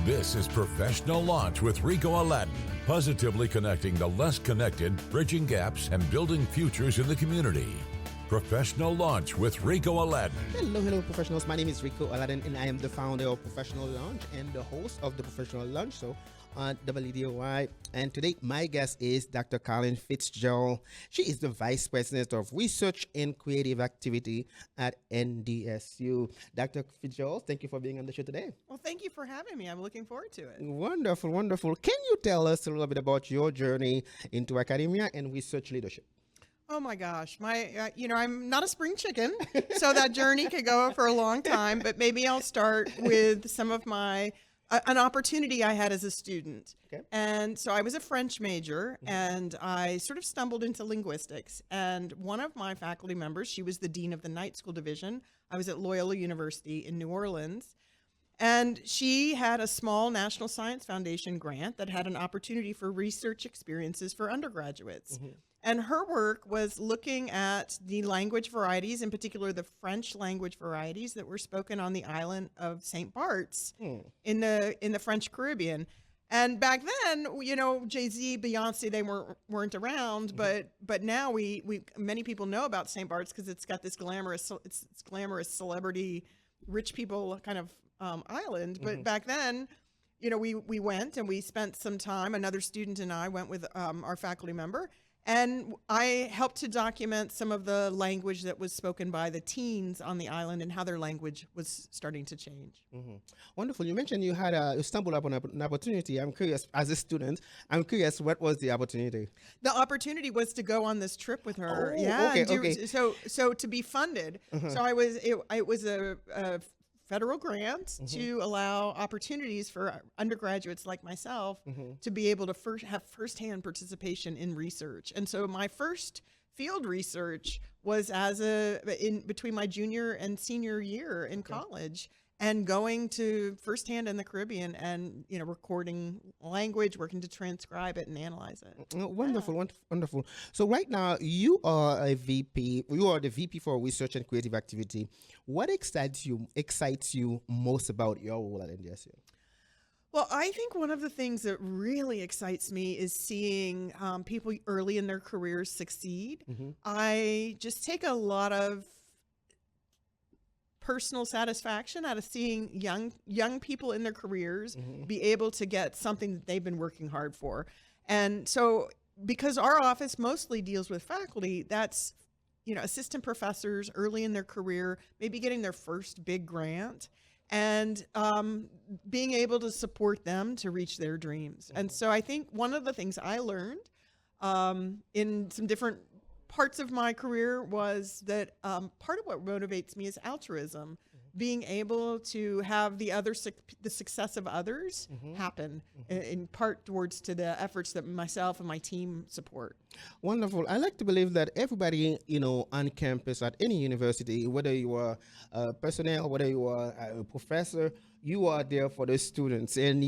This is Professional Launch with Ricot Aladdin, positively connecting the less connected, bridging gaps, and building futures in the community. Professional Launch with Ricot Aladdin. Hello, professionals. My name is Ricot Aladdin, and I am the founder of Professional Launch and the host of the Professional Launch Show on WDOY. And today, my guest is Dr. Colleen Fitzgerald. She is the Vice President of Research and Creative Activity at NDSU. Dr. Fitzgerald, thank you for being on the show today. Well, thank you for having me. I'm looking forward to it. Wonderful, wonderful. Can you tell us a little bit about your journey into academia and research leadership? Oh my gosh, I'm not a spring chicken, so that journey could go for a long time. But maybe I'll start with some of an opportunity I had as a student. Okay. And so I was a French major, and I sort of stumbled into linguistics. And one of my faculty members, she was the dean of the night school division. I was at Loyola University in New Orleans. And she had a small National Science Foundation grant that had an opportunity for research experiences for undergraduates. And her work was looking at the language varieties, in particular the French language varieties that were spoken on the island of St. Bart's in the French Caribbean. And back then, Jay-Z, Beyonce, they weren't around, but now we many people know about St. Bart's because it's got this glamorous celebrity, rich people kind of island. But back then, we went and we spent some time. Another student and I went with our faculty member. And I helped to document some of the language that was spoken by the teens on the island and how their language was starting to change. Wonderful. You mentioned you stumbled upon an opportunity. I'm curious, as a student, what was the opportunity? The opportunity was to go on this trip with her. Okay. So to be funded. So it was a federal grant to allow opportunities for undergraduates like myself to be able to have firsthand participation in research. And so my first field research was between my junior and senior year in college, and going to firsthand in the Caribbean and recording language, working to transcribe it and analyze it. Wonderful. So right now you are a VP. You are the VP for Research and Creative Activity. What excites you most about your role at NDSU? Well, I think one of the things that really excites me is seeing people early in their careers succeed. I just take a lot of personal satisfaction out of seeing young people in their careers be able to get something that they've been working hard for. And so because our office mostly deals with faculty, that's assistant professors early in their career, maybe getting their first big grant, and being able to support them to reach their dreams. And so I think one of the things I learned in some different parts of my career was that part of what motivates me is altruism, being able to have the success of others happen in part towards to the efforts that myself and my team support. Wonderful. I like to believe that everybody, on campus at any university, whether you are personnel, whether you are a professor, you are there for the students. And,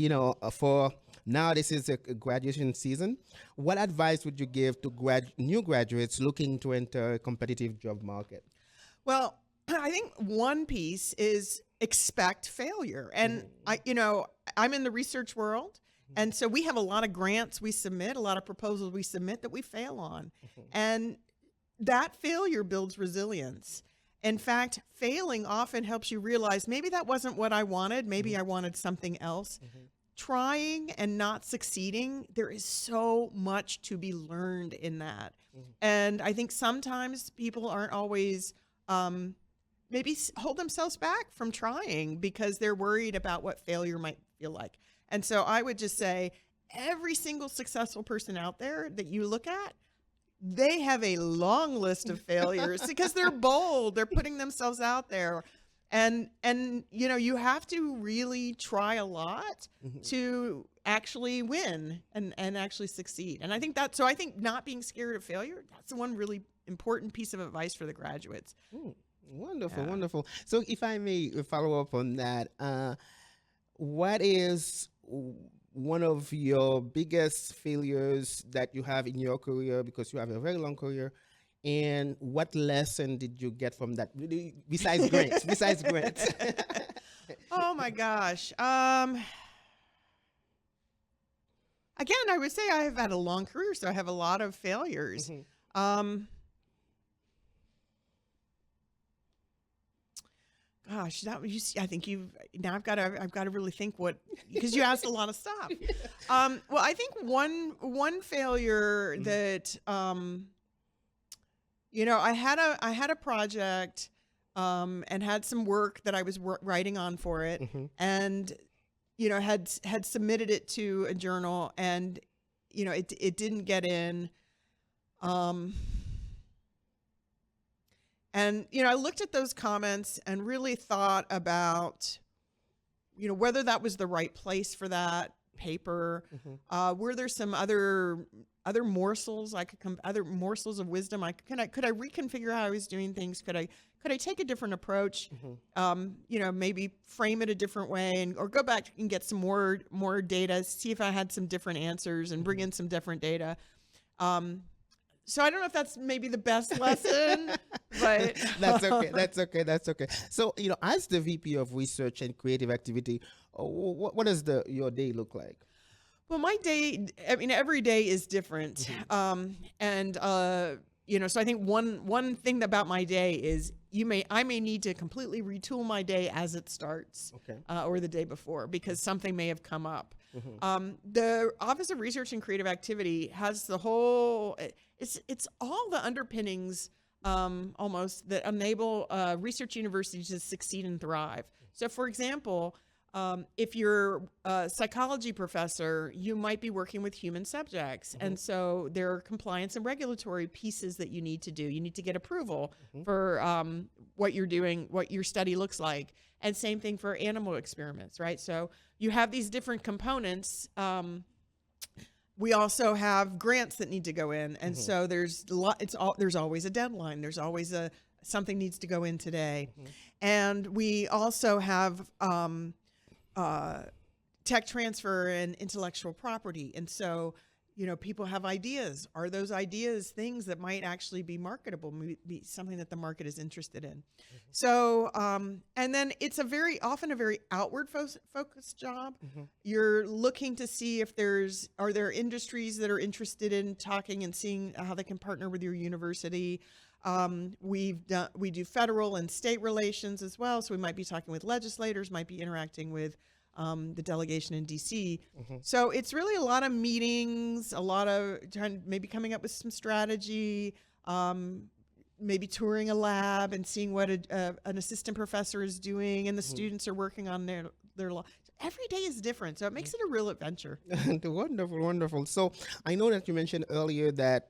for now, this is a graduation season. What advice would you give to new graduates looking to enter a competitive job market? Well, I think one piece is expect failure. And I'm in the research world. And so we have a lot of grants we submit, a lot of proposals we submit that we fail on. And that failure builds resilience. In fact, failing often helps you realize maybe that wasn't what I wanted. Maybe I wanted something else. Trying and not succeeding, there is so much to be learned in that. And I think sometimes people aren't always maybe hold themselves back from trying because they're worried about what failure might feel like. And so I would just say every single successful person out there that you look at, they have a long list of failures because they're bold. They're putting themselves out there. And you have to really try a lot to actually win and actually succeed. And I think I think not being scared of failure, that's the one really important piece of advice for the graduates. Wonderful. So if I may follow up on that, what is one of your biggest failures that you have in your career, because you have a very long career, and what lesson did you get from that besides grants? Oh my gosh. Again, I would say I have had a long career, so I have a lot of failures. Gosh, that was, I think I've got to really think what, because you asked a lot of stuff. Well, I think one failure that, I had a project, and had some work that I was writing on for it, and, had submitted it to a journal, and, it didn't get in. And, I looked at those comments and really thought about, whether that was the right place for that paper. Were there some other morsels other morsels of wisdom could I reconfigure how I was doing things? Could I take a different approach? Maybe frame it a different way, or go back and get some more data, see if I had some different answers, and bring in some different data. So I don't know if that's maybe the best lesson, but that's okay. That's okay. So, as the VP of Research and Creative Activity, what does your day look like? Well, my day, every day is different. So I think one thing about my day is I may need to completely retool my day as it starts, or the day before, because something may have come up. The Office of Research and Creative Activity has the whole, it's all the underpinnings almost that enable research universities to succeed and thrive. So, for example, if you're a psychology professor, you might be working with human subjects. And so there are compliance and regulatory pieces that you need to do. You need to get approval for what you're doing, what your study looks like. And same thing for animal experiments, right? So you have these different components. We also have grants that need to go in. And so there's always a deadline. There's always something needs to go in today. And we also have tech transfer and intellectual property. And so, people have ideas. Are those ideas things that might actually be marketable, be something that the market is interested in? So, and then it's often a very outward focused job. You're looking to see if are there industries that are interested in talking and seeing how they can partner with your university. We do federal and state relations as well. So we might be talking with legislators, might be interacting with the delegation in DC. So it's really a lot of meetings, a lot of maybe coming up with some strategy, maybe touring a lab and seeing what an assistant professor is doing, and the students are working on their law. Every day is different, so it makes it a real adventure. Wonderful. So I know that you mentioned earlier that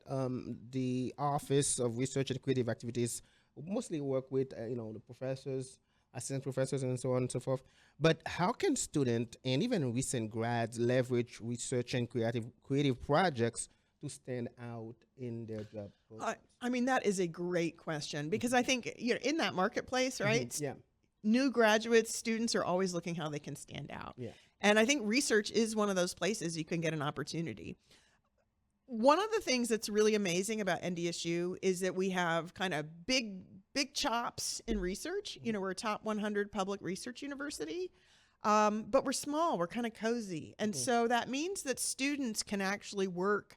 the Office of Research and Creative Activities mostly work with the professors, assistant professors, and so on and so forth. But how can students and even recent grads leverage research and creative projects to stand out in their job? That is a great question, because I think in that marketplace, right? Yeah. New graduates, students are always looking how they can stand out. Yeah. And I think research is one of those places you can get an opportunity. One of the things that's really amazing about NDSU is that we have kind of big chops in research. We're a top 100 public research university, but we're small, we're kind of cozy. And so that means that students can actually work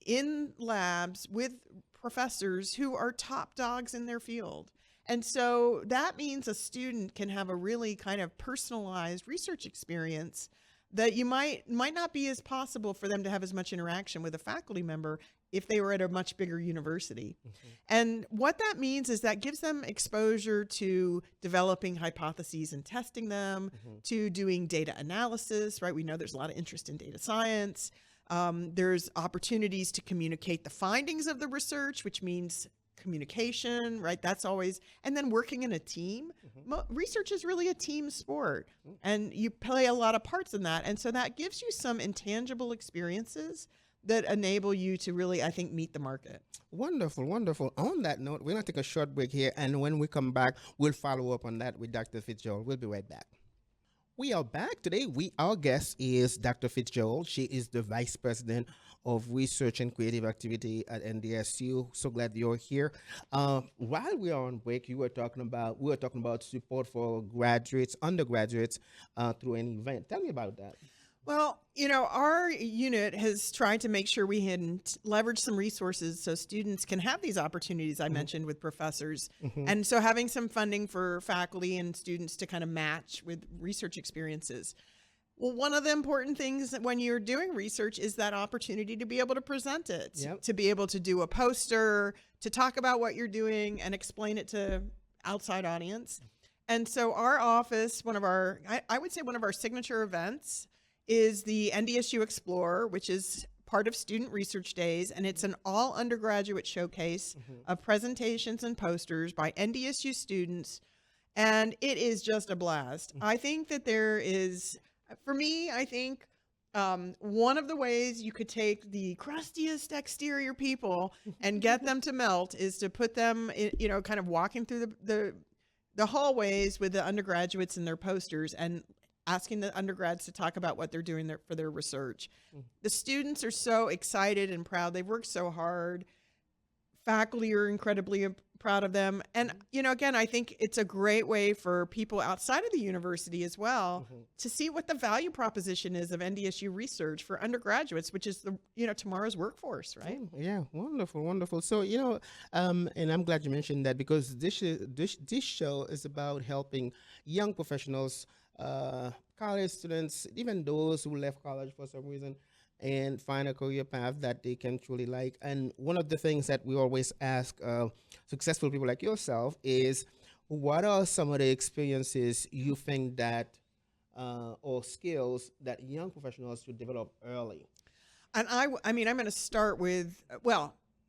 in labs with professors who are top dogs in their field. And so that means a student can have a really kind of personalized research experience that you might not be as possible for them to have as much interaction with a faculty member if they were at a much bigger university. And what that means is that gives them exposure to developing hypotheses and testing them, to doing data analysis, right? We know there's a lot of interest in data science. There's opportunities to communicate the findings of the research, which means communication, right? That's always, and then working in a team. Research is really a team sport, and you play a lot of parts in that. And so that gives you some intangible experiences that enable you to really, I think, meet the market. Wonderful. On that note, we're going to take a short break here, and when we come back, we'll follow up on that with Dr. Fitzgerald. We'll be right back. We are back today. Our guest is Dr. Fitzgerald. She is the Vice President of Research and Creative Activity at NDSU. So glad you're here. While we are on break, we were talking about support for graduates, undergraduates through an event. Tell me about that. Well, our unit has tried to make sure we can leverage some resources so students can have these opportunities I mentioned with professors. And so having some funding for faculty and students to kind of match with research experiences. Well, one of the important things when you're doing research is that opportunity to be able to present it, Yep. to be able to do a poster, to talk about what you're doing and explain it to outside audience. And so our office, I would say one of our signature events is the NDSU Explorer, which is part of Student Research Days, and it's an all undergraduate showcase of presentations and posters by NDSU students, and it is just a blast. I think that there is, for me, I think one of the ways you could take the crustiest exterior people and get them to melt is to put them, kind of walking through the hallways with the undergraduates and their posters and asking the undergrads to talk about what they're doing for their research. The students are so excited and proud. They've worked so hard. Faculty are incredibly proud of them. And, again, I think it's a great way for people outside of the university as well to see what the value proposition is of NDSU research for undergraduates, which is tomorrow's workforce, right? Yeah, wonderful, wonderful. So, and I'm glad you mentioned that because this show is about helping young professionals, college students, even those who left college for some reason, and find a career path that they can truly like. And one of the things that we always ask successful people like yourself is, what are some of the experiences you think that, or skills that young professionals should develop early? And I mean, I'm going to start with,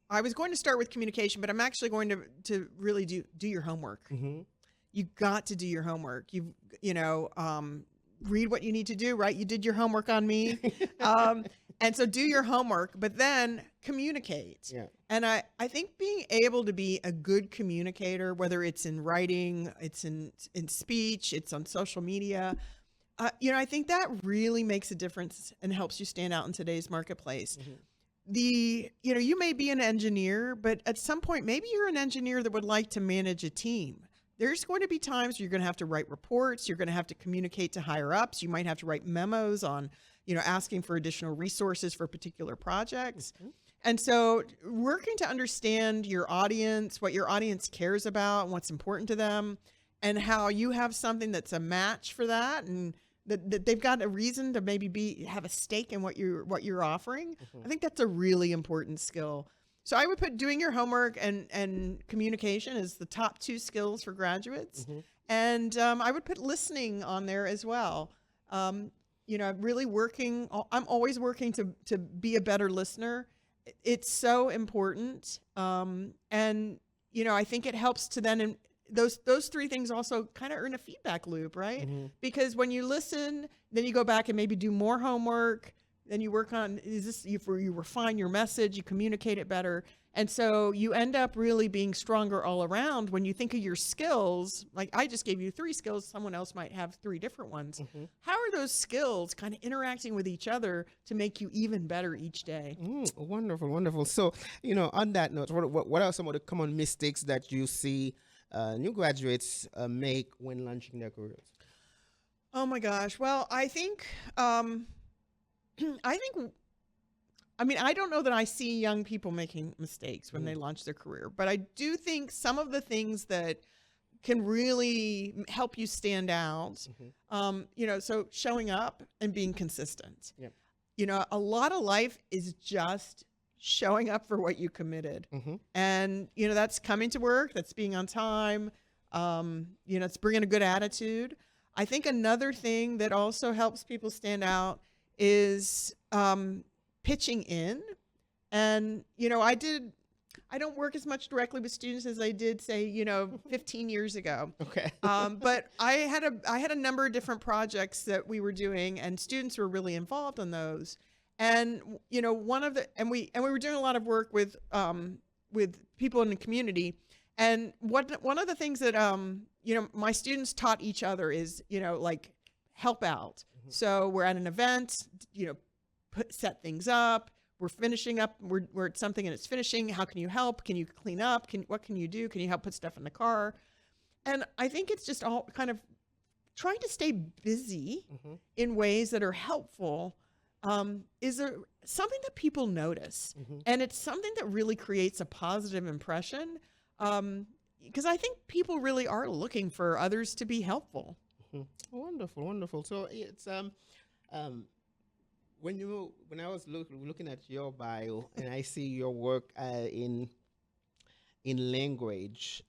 I was going to start with communication, but I'm actually going to really do your homework. You got to do your homework. Read what you need to do, right? You did your homework on me. And so do your homework, but then communicate. Yeah. And I think being able to be a good communicator, whether it's in writing, it's in speech, it's on social media, I think that really makes a difference and helps you stand out in today's marketplace. You may be an engineer, but at some point, maybe you're an engineer that would like to manage a team. There's going to be times where you're going to have to write reports. You're going to have to communicate to higher ups. You might have to write memos on, asking for additional resources for particular projects. And so working to understand your audience, what your audience cares about and what's important to them, and how you have something that's a match for that, and that they've got a reason to maybe have a stake in what you're offering. I think that's a really important skill. So I would put doing your homework and communication as the top two skills for graduates. And I would put listening on there as well. Really working. I'm always working to be a better listener. It's so important. And I think it helps to then, those three things also kind of earn a feedback loop, right? Because when you listen, then you go back and maybe do more homework. Then you work on, you refine your message, you communicate it better. And so you end up really being stronger all around. When you think of your skills, like I just gave you 3 skills, someone else might have 3 different ones. How are those skills kind of interacting with each other to make you even better each day? Wonderful, wonderful. So, on that note, what are some of the common mistakes that you see new graduates make when launching their careers? Oh my gosh. Well, I think, I don't know that I see young people making mistakes when they launch their career, but I do think some of the things that can really help you stand out, so showing up and being consistent. A lot of life is just showing up for what you committed. And, that's coming to work, that's being on time, it's bringing a good attitude. I think another thing that also helps people stand out is pitching in. And, I don't work as much directly with students as I did, say, 15 years ago. Okay. But I had a number of different projects that we were doing, and students were really involved in those. And, we were doing a lot of work with people in the community. And one of the things that, my students taught each other is, help out. So we're at an event, set things up. We're finishing up. We're at something and it's finishing. How can you help? Can you clean up? What can you do? Can you help put stuff in the car? And I think it's just all kind of trying to stay busy in ways that are helpful is something that people notice. And it's something that really creates a positive impression, because I think people really are looking for others to be helpful. Wonderful, wonderful. So it's when I was looking at your bio and I see your work in language,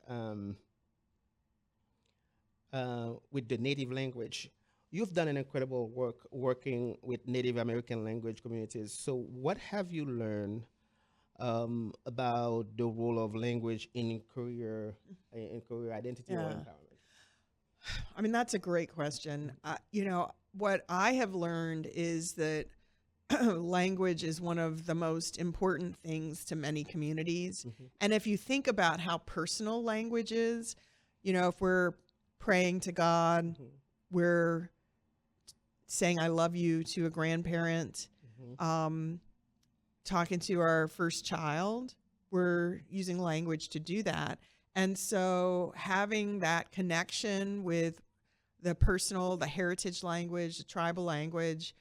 with the native language, you've done an incredible work working with Native American language communities. So what have you learned about the role of language in career identity or empowerment? I mean, that's a great question. What I have learned is that language is one of the most important things to many communities. And if you think about how personal language is, if we're praying to God, we're saying I love you to a grandparent, talking to our first child, we're using language to do that. And so having that connection with the personal, the heritage language, the tribal language,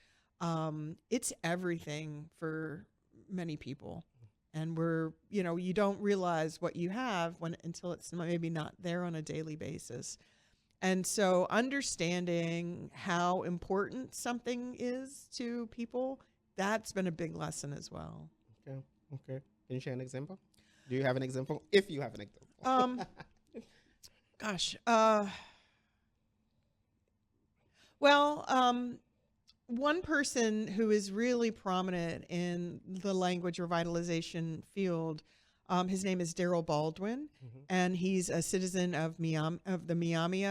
it's everything for many people. And you don't realize what you have until it's maybe not there on a daily basis. And so understanding how important something is to people, that's been a big lesson as well. Okay. Can you share an example? Do you have an example? If you have an example. One person who is really prominent in the language revitalization field, his name is Daryl Baldwin, and he's a citizen of the Miami.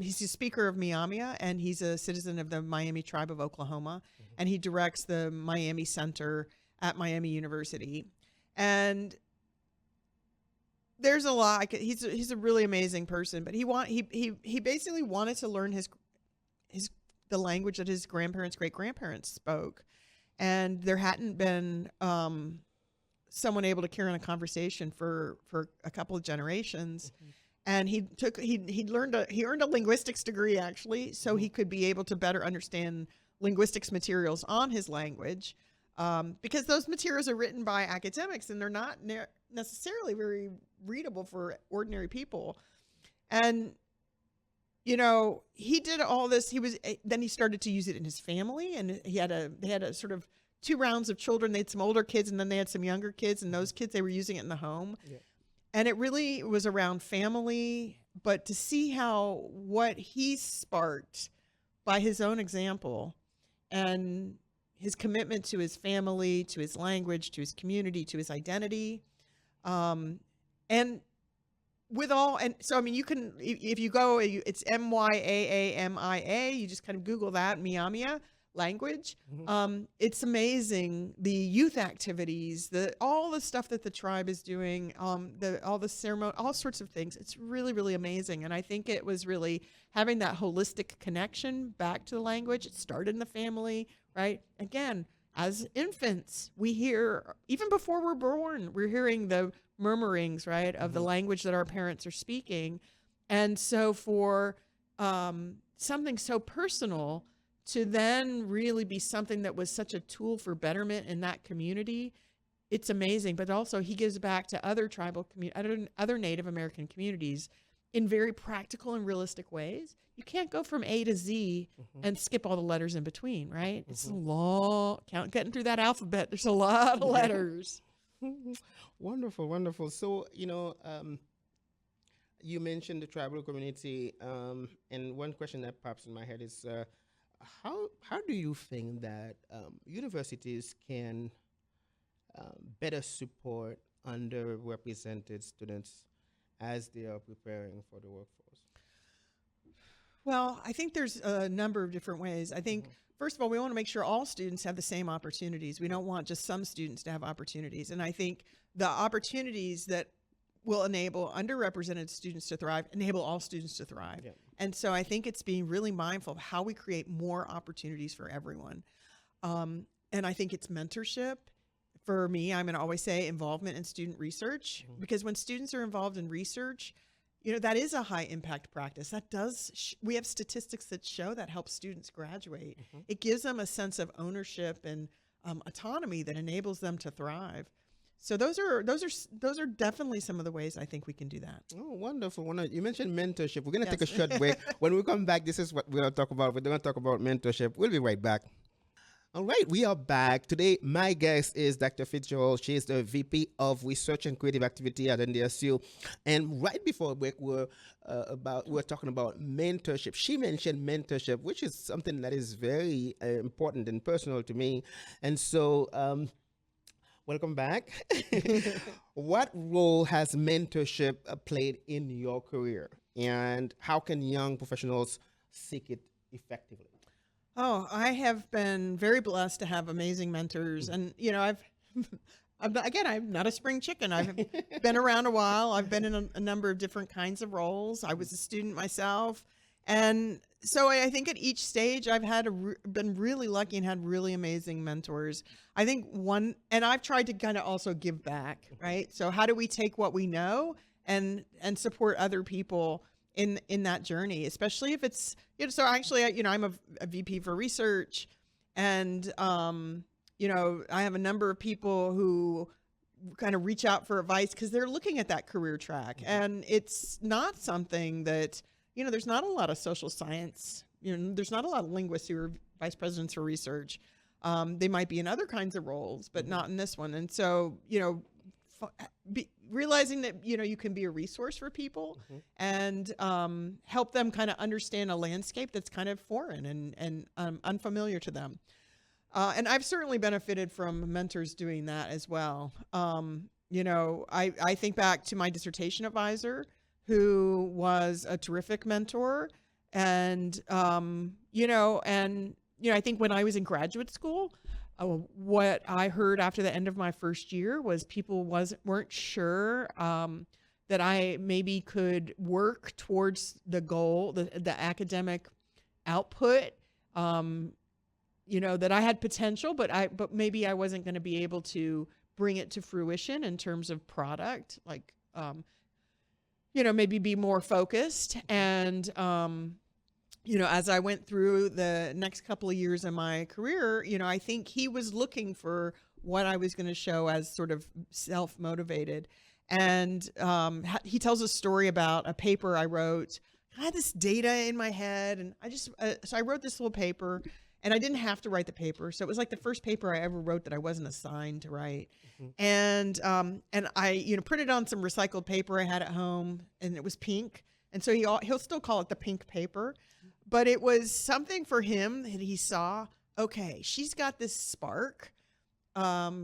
He's a speaker of Miami, and he's a citizen of the Miami tribe of Oklahoma, and he directs the Miami Center at Miami University. And there's a lot. He's a really amazing person, but he basically wanted to learn the language that his grandparents, great grandparents spoke, and there hadn't been someone able to carry on a conversation for a couple of generations. And he earned a linguistics degree, actually, so he could be able to better understand linguistics materials on his language, because those materials are written by academics and they're not necessarily very readable for ordinary people. And he did all this. Then he started to use it in his family, and they had a sort of 2 rounds of children. They had some older kids, and then they had some younger kids, and those kids, they were using it in the home. Yeah. And it really was around family, but to see what he sparked by his own example and his commitment to his family, to his language, to his community, to his identity, so I mean, you can, if you go, it's Myaamia. You just kind of Google that, Miamia language. It's amazing, the youth activities, all the stuff that the tribe is doing, all the ceremony, all sorts of things. It's really, really amazing. And I think it was really having that holistic connection back to the language. It started in the family, right? Again, as infants, we hear, even before we're born, we're hearing the murmurings, right, of the language that our parents are speaking. And so for something so personal to then really be something that was such a tool for betterment in that community, it's amazing. But also he gives back to other tribal other Native American communities in very practical and realistic ways. You can't go from A to Z and skip all the letters in between, right? It's a long getting through that alphabet. There's a lot of letters. Wonderful, wonderful. So, you mentioned the tribal community, and one question that pops in my head is, how do you think that universities can better support underrepresented students as they are preparing for the workforce? Well, I think there's a number of different ways. I think, first of all, we want to make sure all students have the same opportunities. We don't want just some students to have opportunities. And I think the opportunities that will enable underrepresented students to thrive, enable all students to thrive. Yeah. And so I think it's being really mindful of how we create more opportunities for everyone. And I think it's mentorship. For me, I'm going to always say involvement in student research, because when students are involved in research, that is a high impact practice. That does, we have statistics that show that helps students graduate. It gives them a sense of ownership and autonomy that enables them to thrive. So those are definitely some of the ways I think we can do that. Oh, wonderful. You mentioned mentorship. We're going to take a short break. When we come back, this is what we're going to talk about. We're going to talk about mentorship. We'll be right back. All right, we are back. Today, my guest is Dr. Fitzgerald. She is the VP of Research and Creative Activity at NDSU. And right before break, we're talking about mentorship. She mentioned mentorship, which is something that is very important and personal to me. And so, welcome back. What role has mentorship played in your career? And how can young professionals seek it effectively? Oh, I have been very blessed to have amazing mentors. And, I'm not a spring chicken. I've been around a while. I've been in a number of different kinds of roles. I was a student myself. And so I think at each stage I've been really lucky and had really amazing mentors. I think and I've tried to kind of also give back, right? So how do we take what we know and support other people in that journey, especially if it's, so actually, I'm a VP for research, and, I have a number of people who kind of reach out for advice because they're looking at that career track. And it's not something that, there's not a lot of social science, there's not a lot of linguists who are vice presidents for research. They might be in other kinds of roles, but not in this one. And so, realizing that you can be a resource for people and help them kind of understand a landscape that's kind of foreign and unfamiliar to them. And I've certainly benefited from mentors doing that as well. I think back to my dissertation advisor, who was a terrific mentor, and I think when I was in graduate school, what I heard after the end of my first year was people weren't sure that I maybe could work towards the goal, the academic output, that I had potential, but maybe I wasn't going to be able to bring it to fruition in terms of product, like, maybe be more focused. And, as I went through the next couple of years of my career, I think he was looking for what I was going to show as sort of self-motivated. And he tells a story about a paper I wrote. I had this data in my head, and so I wrote this little paper, and I didn't have to write the paper. So it was like the first paper I ever wrote that I wasn't assigned to write. And I, printed on some recycled paper I had at home, and it was pink. And so he'll still call it the pink paper. But it was something for him that he saw, okay, she's got this spark that's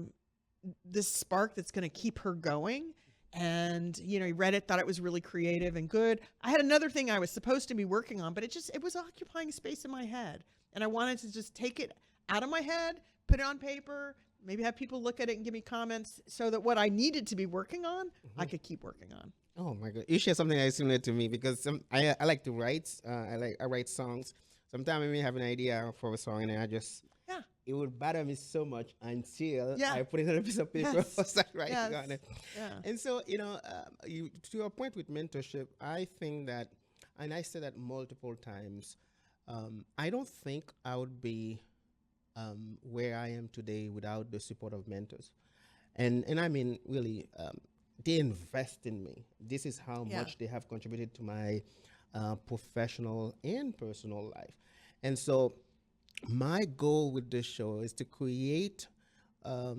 going to keep her going. And, he read it, thought it was really creative and good. I had another thing I was supposed to be working on, but it was occupying space in my head. And I wanted to just take it out of my head, put it on paper, maybe have people look at it and give me comments so that what I needed to be working on, I could keep working on. Oh my God! You share something that is similar to me, because I like to write. I write songs. Sometimes I may have an idea for a song, and it would bother me so much until I put it on a piece of paper or start writing on it. Yeah. And so to your point with mentorship, I think that, and I said that multiple times, I don't think I would be where I am today without the support of mentors, and I mean really. They invest in me. This is how much they have contributed to my professional and personal life. And so my goal with this show is to create a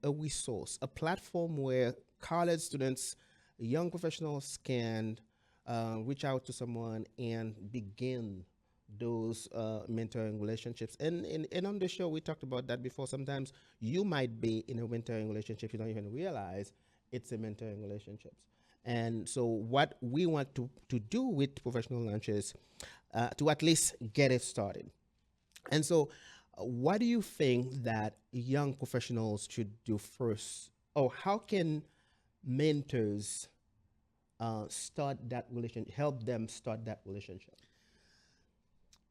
resource, a platform where college students, young professionals can reach out to someone and begin those mentoring relationships. And on the show, we talked about that before. Sometimes you might be in a mentoring relationship, you don't even realize it's a mentoring relationships. And so what we want to do with professional lunches, to at least get it started. And so what do you think that young professionals should do first? Or how can mentors start that relationship, help them start that relationship?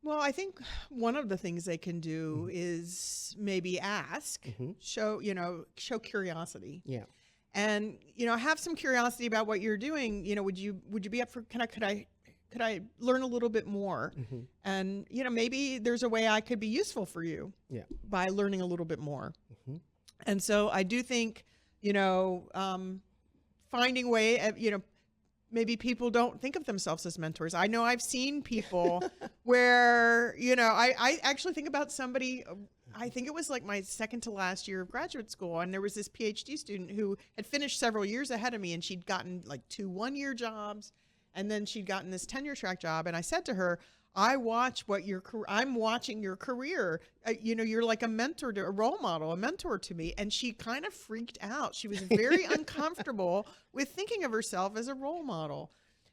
Well, I think one of the things they can do is maybe ask, show curiosity. Yeah. and, have some curiosity about what you're doing. Would you be up for, could I learn a little bit more? And, maybe there's a way I could be useful for you by learning a little bit more. And so I do think, finding way, maybe people don't think of themselves as mentors. I know I've seen people where, I actually think about somebody, I think it was like my second to last year of graduate school. And there was this PhD student who had finished several years ahead of me, and she'd gotten like 2 one-year jobs. And then she'd gotten this tenure track job. And I said to her, I'm watching your career. You're like a mentor, a role model, a mentor to me. And she kind of freaked out. She was very uncomfortable with thinking of herself as a role model.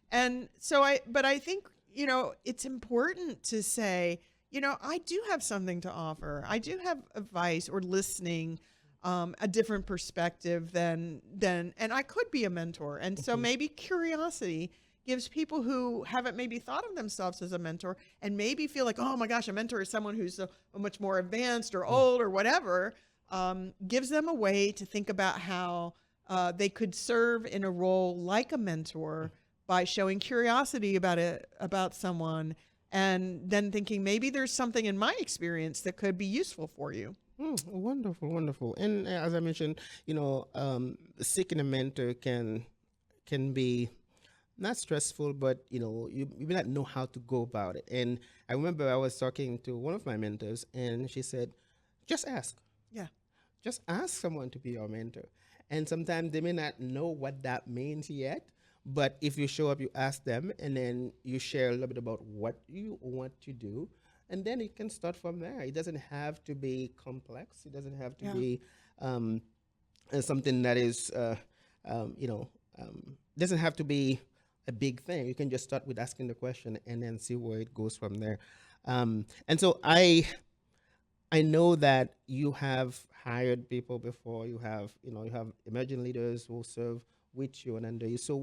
And so I think, it's important to say, I do have something to offer. I do have advice or listening, a different perspective than, and I could be a mentor. And so maybe curiosity gives people who haven't maybe thought of themselves as a mentor and maybe feel like, oh my gosh, a mentor is someone who's a much more advanced or old or whatever, gives them a way to think about how they could serve in a role like a mentor by showing curiosity about someone, and then thinking maybe there's something in my experience that could be useful for you. Wonderful, wonderful. And as I mentioned, seeking a mentor can be not stressful, but you may not know how to go about it. And I remember I was talking to one of my mentors, and she said, just ask. Yeah. Just ask someone to be your mentor. And sometimes they may not know what that means yet, but if you show up, you ask them, and then you share a little bit about what you want to do, and then it can start from there. It doesn't have to be complex. It doesn't have to be something that is, doesn't have to be a big thing. You can just start with asking the question and then see where it goes from there. And so I know that you have hired people before. You have emerging leaders who serve with you and under you. So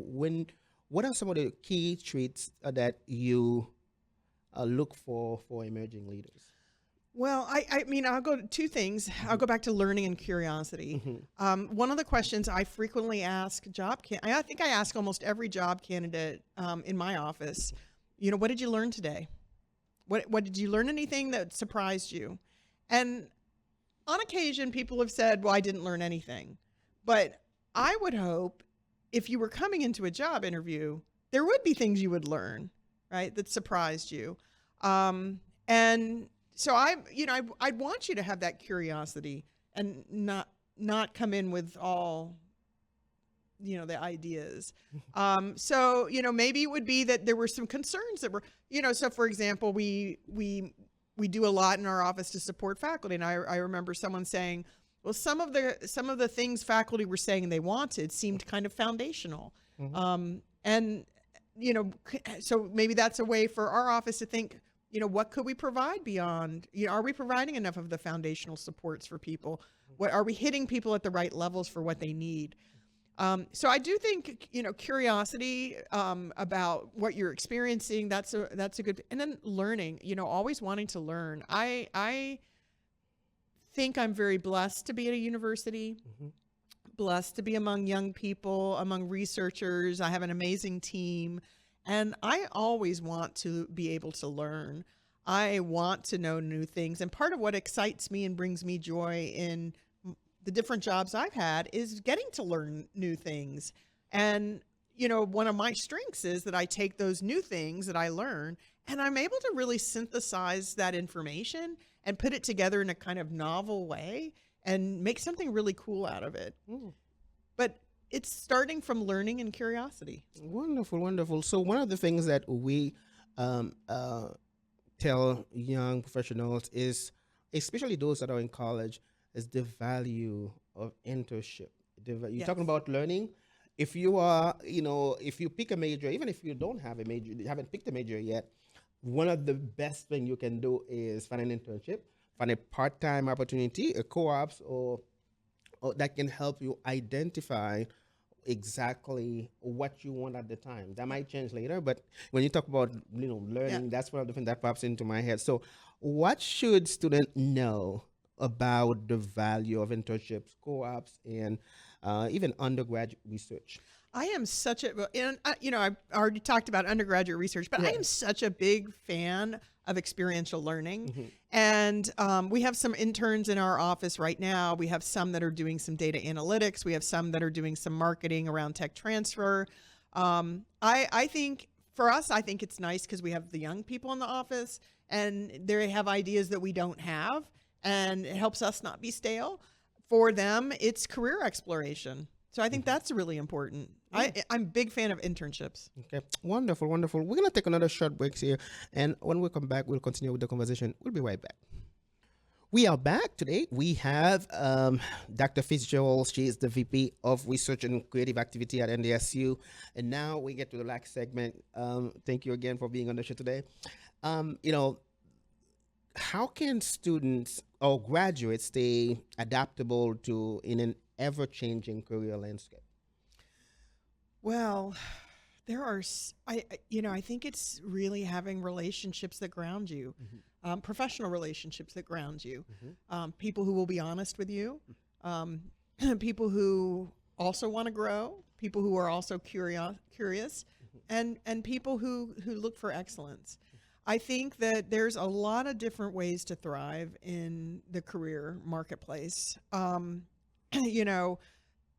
what are some of the key traits that you look for emerging leaders? Well, I mean, I'll go to 2 things. I'll go back to learning and curiosity. One of the questions I frequently ask I think I ask almost every job candidate in my office, what did you learn today? What did you learn anything that surprised you? And on occasion, people have said, well, I didn't learn anything. But I would hope if you were coming into a job interview, there would be things you would learn, right, that surprised you. And so I'd want you to have that curiosity and not come in with all, the ideas. So, maybe it would be that there were some concerns that were, so for example, we do a lot in our office to support faculty. And I remember someone saying, well, some of the things faculty were saying they wanted seemed kind of foundational. And, so maybe that's a way for our office to think, what could we provide beyond? Are we providing enough of the foundational supports for people? What are we hitting people at the right levels for what they need? So I do think, curiosity about what you're experiencing, that's a good, and then learning, always wanting to learn. I think I'm very blessed to be at a university, blessed to be among young people, among researchers. I have an amazing team. And I always want to be able to learn. I want to know new things. And part of what excites me and brings me joy in the different jobs I've had is getting to learn new things. And, one of my strengths is that I take those new things that I learn and I'm able to really synthesize that information and put it together in a kind of novel way and make something really cool out of it. But it's starting from learning and curiosity. Wonderful, wonderful. So one of the things that we tell young professionals is, especially those that are in college, is the value of internship. You're talking about learning. If you are, if you pick a major, even if you don't have a major, you haven't picked a major yet, one of the best things you can do is find an internship, find a part-time opportunity, a co-ops, or that can help you identify exactly what you want at the time. That might change later, but when you talk about learning, that's one of the things that pops into my head. So what should students know about the value of internships, co-ops, and even undergraduate research? I am such a, and I've already talked about undergraduate research, but I am such a big fan of experiential learning. And we have some interns in our office right now. We have some that are doing some data analytics. We have some that are doing some marketing around tech transfer. I think for us, I think it's nice because we have the young people in the office and they have ideas that we don't have, and it helps us not be stale. For them, it's career exploration. So I think that's really important. I'm a big fan of internships. Okay, wonderful, wonderful. We're going to take another short break here. And when we come back, we'll continue with the conversation. We'll be right back. We are back today. We have Dr. Fitzgerald. She is the VP of Research and Creative Activity at NDSU. And now we get to the last segment. Thank you again for being on the show today. How can students or graduates stay adaptable to in an ever-changing career landscape? Well, there are, I think it's really having relationships that ground you, professional relationships that ground you, people who will be honest with you, people who also want to grow, people who are also curious, and people who look for excellence. I think that there's a lot of different ways to thrive in the career marketplace.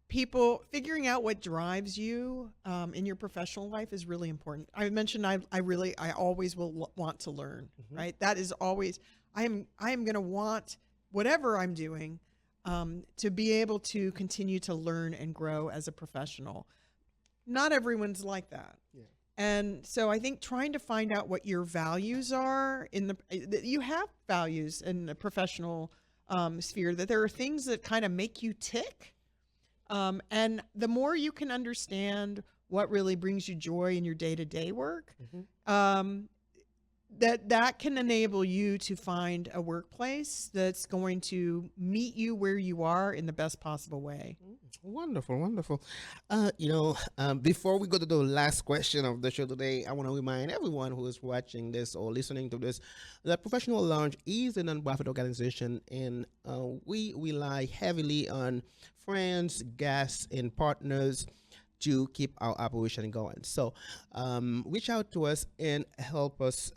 People figuring out what drives you in your professional life is really important. I mentioned I always will want to learn, right? That is always, I am going to want whatever I'm doing to be able to continue to learn and grow as a professional. Not everyone's like that. Yeah. And so I think trying to find out what your values are you have values in the professional sphere, that there are things that kind of make you tick. And the more you can understand what really brings you joy in your day-to-day work, that can enable you to find a workplace that's going to meet you where you are in the best possible way. Wonderful, wonderful. Before we go to the last question of the show today, I want to remind everyone who is watching this or listening to this that Professional Lounge is a nonprofit organization, and we rely heavily on friends, guests, and partners to keep our operation going. So reach out to us and help us,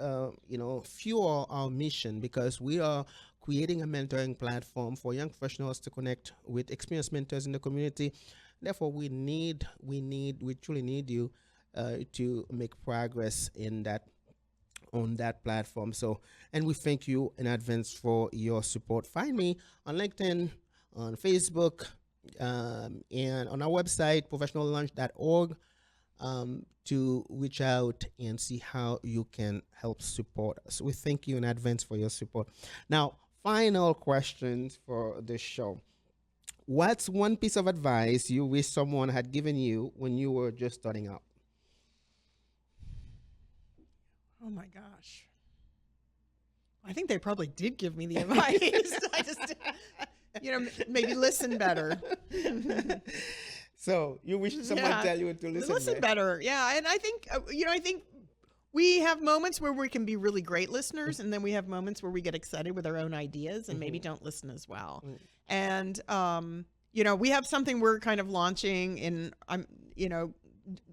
fuel our mission, because we are creating a mentoring platform for young professionals to connect with experienced mentors in the community. Therefore, we truly need you to make progress on that platform. So, and we thank you in advance for your support. Find me on LinkedIn, on Facebook, and on our website, professionallounge.org, to reach out and see how you can help support us. We thank you in advance for your support. Now, final questions for the show. What's one piece of advice you wish someone had given you when you were just starting out? Oh my gosh. I think they probably did give me the advice. I just, maybe listen better. So you wish someone tell you to listen better. Yeah. And I think, I think we have moments where we can be really great listeners, and then we have moments where we get excited with our own ideas and maybe don't listen as well. And, we have something we're kind of launching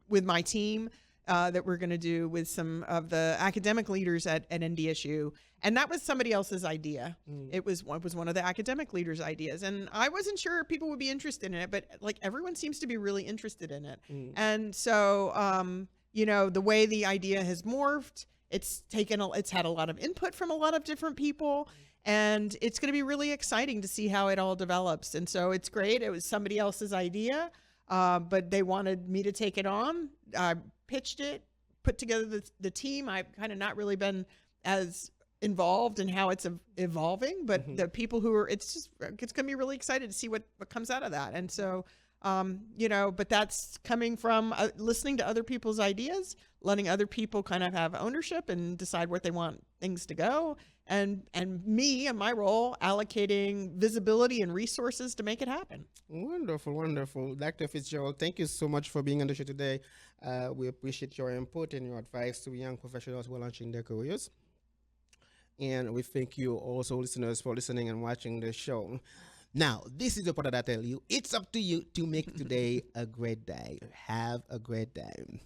with my team that we're going to do with some of the academic leaders at NDSU. And that was somebody else's idea. It was one of the academic leaders' ideas. And I wasn't sure people would be interested in it, but everyone seems to be really interested in it. And so, the way the idea has morphed, it's had a lot of input from a lot of different people, and it's going to be really exciting to see how it all develops. And so it's great. It was somebody else's idea, but they wanted me to take it on. I pitched it, put together the team. I've kind of not really been as involved in how it's evolving, but the people who are, it's going to be really excited to see what comes out of that. And so, but that's coming from listening to other people's ideas, letting other people kind of have ownership and decide where they want things to go. And me and my role allocating visibility and resources to make it happen. Wonderful, wonderful. Dr. Fitzgerald, thank you so much for being on the show today. We appreciate your input and your advice to young professionals who are launching their careers. And we thank you also, listeners, for listening and watching the show. Now, this is the part that I tell you. It's up to you to make today a great day. Have a great day.